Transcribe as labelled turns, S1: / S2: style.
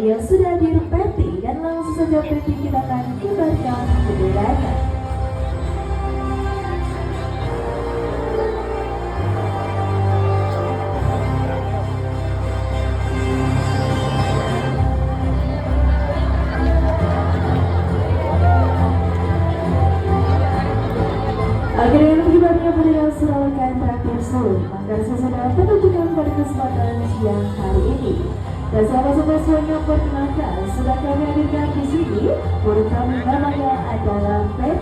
S1: yang sudah hadir Peti, dan langsung saja Peti kita akan kibarkan benderanya. Akhirnya mengibarnya bendera Surawakan terakhir Solo, maka sesudah penunjukan pada kesempatan siang hari ini. Dan sahabat-sahabat semuanya perkenalkan, sudah kami hadirkan di sini, murid kami namanya adalah Peti.